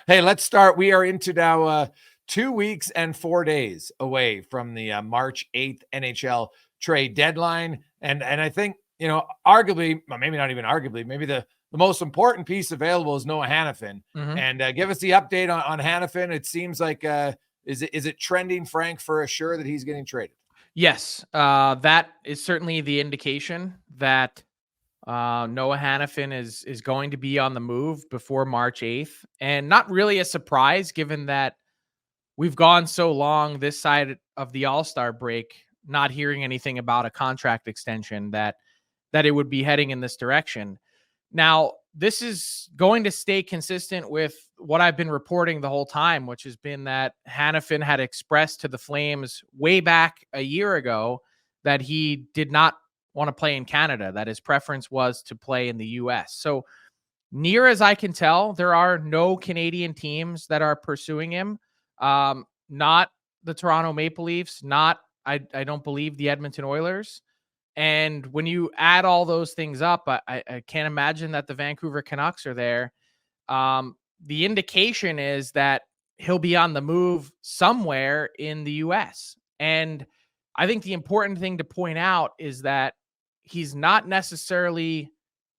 Hey, let's start. We are into now 2 weeks and 4 days away from the March 8th NHL trade deadline. And I think, arguably, well, maybe not even arguably, maybe the most important piece available is Noah Hanifin. Mm-hmm. And give us the update on Hanifin. It seems like, is it trending, Frank, for sure that he's getting traded? Yes, that is certainly the indication that Noah Hanifin is going to be on the move before March 8th. And not really a surprise given that we've gone so long this side of the All-Star break not hearing anything about a contract extension that it would be heading in this direction. Now, this is going to stay consistent with what I've been reporting the whole time, which has been that Hanifin had expressed to the Flames way back a year ago that he did not want to play in Canada, that his preference was to play in the US. So near as I can tell, there are no Canadian teams that are pursuing him. Not the Toronto Maple Leafs, I don't believe the Edmonton Oilers. And when you add all those things up, I can't imagine that the Vancouver Canucks are there. The indication is that he'll be on the move somewhere in the US. And I think the important thing to point out is that he's not necessarily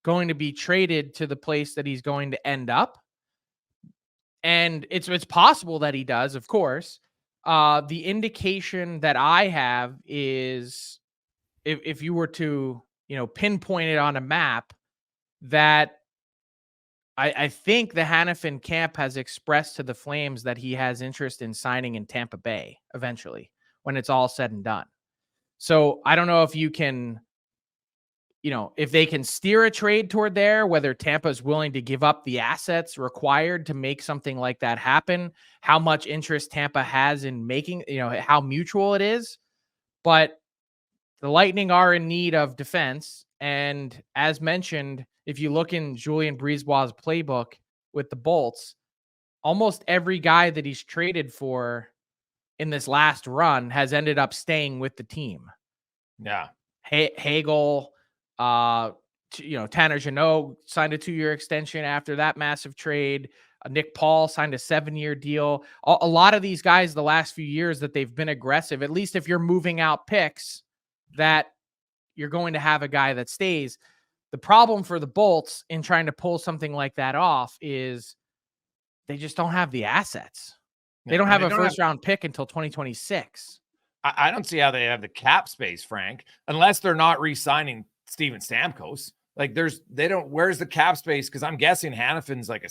going to be traded to the place that he's going to end up. And it's possible that he does, of course. The indication that I have is if you were to, pinpoint it on a map, that I think the Hanifin camp has expressed to the Flames that he has interest in signing in Tampa Bay eventually when it's all said and done. So I don't know if you can, if they can steer a trade toward there, whether Tampa is willing to give up the assets required to make something like that happen, how much interest Tampa has in making, how mutual it is. But the Lightning are in need of defense. And as mentioned, if you look in Julien Brisebois' playbook with the Bolts, almost every guy that he's traded for in this last run has ended up staying with the team. Yeah. Hagel, Tanner Jeannot signed a 2-year extension after that massive trade. Nick Paul signed a 7-year deal. A lot of these guys the last few years that they've been aggressive, at least if you're moving out picks, that you're going to have a guy that stays. The problem for the Bolts in trying to pull something like that off is they just don't have the assets. They don't have a first-round pick until 2026. I don't see how they have the cap space, Frank, unless they're not re-signing Steven Stamkos. Like where's the cap space? Because I'm guessing Hanifin's like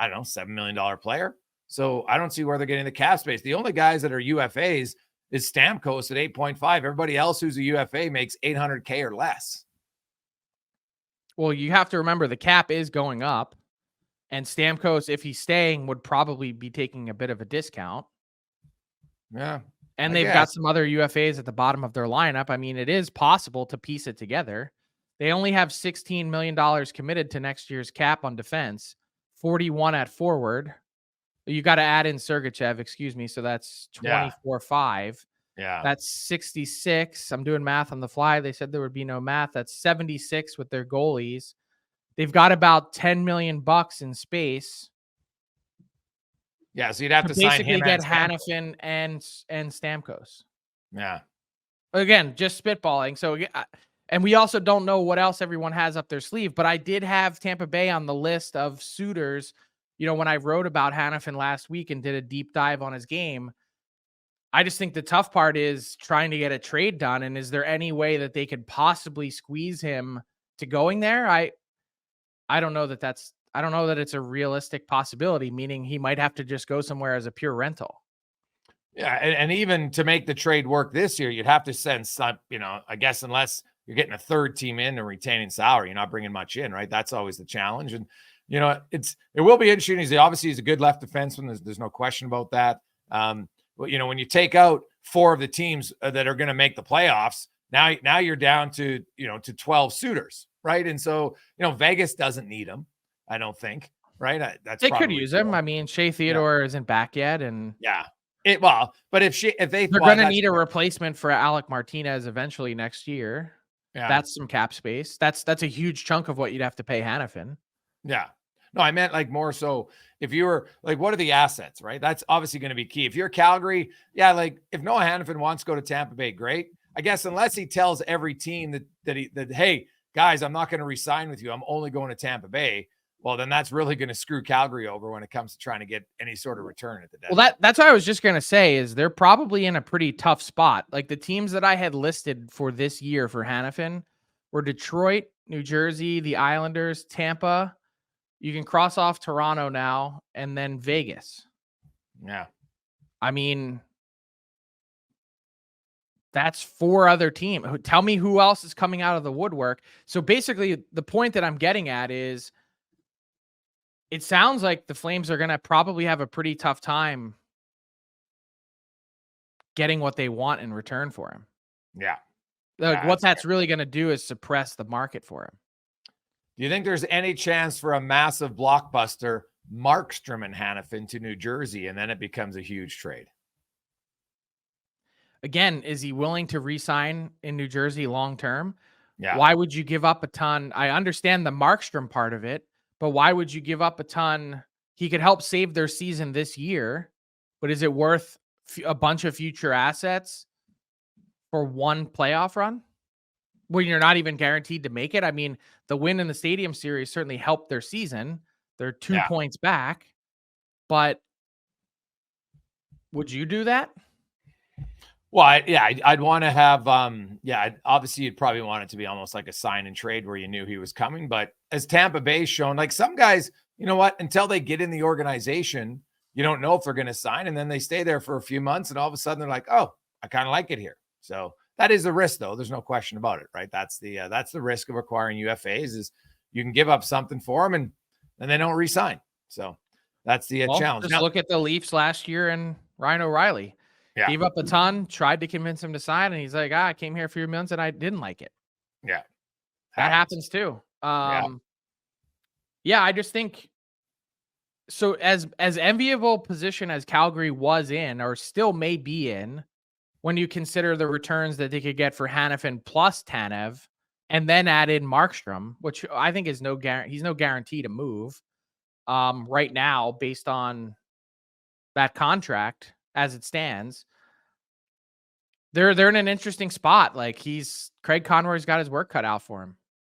$7 million player. So I don't see where they're getting the cap space. The only guys that are UFAs is Stamkos at 8.5. Everybody else who's a UFA makes $800K or less. Well, you have to remember the cap is going up, and Stamkos, if he's staying, would probably be taking a bit of a discount. Yeah. And they've got some other UFAs at the bottom of their lineup. I mean, it is possible to piece it together. They only have $16 million committed to next year's cap on defense, 41 at forward. You got to add in Sergachev, excuse me. So that's 24.5. Yeah. That's 66. I'm doing math on the fly. They said there would be no math. That's 76 with their goalies. They've got about $10 million in space. Yeah, so you'd have to basically get Hanifin and Stamkos. Yeah. Again, just spitballing. So, and we also don't know what else everyone has up their sleeve, but I did have Tampa Bay on the list of suitors. When I wrote about Hanifin last week and did a deep dive on his game, I just think the tough part is trying to get a trade done. And is there any way that they could possibly squeeze him to going there? I don't know I don't know that it's a realistic possibility, meaning he might have to just go somewhere as a pure rental. Yeah, and even to make the trade work this year, you'd have to send some, I guess unless you're getting a third team in and retaining salary, you're not bringing much in, right? That's always the challenge. And, it will be interesting. He's a good left defenseman. There's no question about that. But, when you take out 4 of the teams that are going to make the playoffs, now you're down to 12 suitors, right? And so, Vegas doesn't need them. I don't think, right? They could use him. I mean, Shea Theodore isn't back yet, and but if they're going to need a replacement for Alec Martinez eventually next year, that's some cap space. That's a huge chunk of what you'd have to pay Hanifin. Yeah, No, I meant like more so if you were like, what are the assets, right? That's obviously going to be key. If you're Calgary, yeah, like if Noah Hanifin wants to go to Tampa Bay, great. I guess unless he tells every team that hey, guys, I'm not going to re-sign with you. I'm only going to Tampa Bay. Well, then that's really going to screw Calgary over when it comes to trying to get any sort of return at the deadline. Well, that's what I was just going to say is they're probably in a pretty tough spot. Like the teams that I had listed for this year for Hanifin were Detroit, New Jersey, the Islanders, Tampa. You can cross off Toronto now and then Vegas. Yeah. I mean, that's 4 other teams. Tell me who else is coming out of the woodwork. So basically, the point that I'm getting at is it sounds like the Flames are going to probably have a pretty tough time getting what they want in return for him. Yeah. Like what that's really going to do is suppress the market for him. Do you think there's any chance for a massive blockbuster Markstrom and Hanifin to New Jersey, and then it becomes a huge trade? Again, is he willing to re-sign in New Jersey long term? Yeah. Why would you give up a ton? I understand the Markstrom part of it, but why would you give up a ton? He could help save their season this year, but is it worth a bunch of future assets for one playoff run when you're not even guaranteed to make it? I mean, the win in the Stadium Series certainly helped their season. They're 2 points back, but would you do that? Well, I'd want to have, obviously you'd probably want it to be almost like a sign and trade where you knew he was coming. But as Tampa Bay's shown, like some guys, you know what, until they get in the organization, you don't know if they're going to sign. And then they stay there for a few months and all of a sudden they're like, oh, I kind of like it here. So that is a risk though. There's no question about it, right? That's the risk of acquiring UFAs is you can give up something for them and they don't re-sign. So that's the challenge. Just look at the Leafs last year and Ryan O'Reilly. Yeah. Gave up a ton, tried to convince him to sign, and he's like, I came here for your months and I didn't like it. Yeah. That happens too. I just think so as enviable position as Calgary was in or still may be in when you consider the returns that they could get for Hanifin plus Tanev and then add in Markstrom, which I think is he's no guarantee to move right now based on that contract as it stands. They're in an interesting spot. Like Craig Conroy's got his work cut out for him.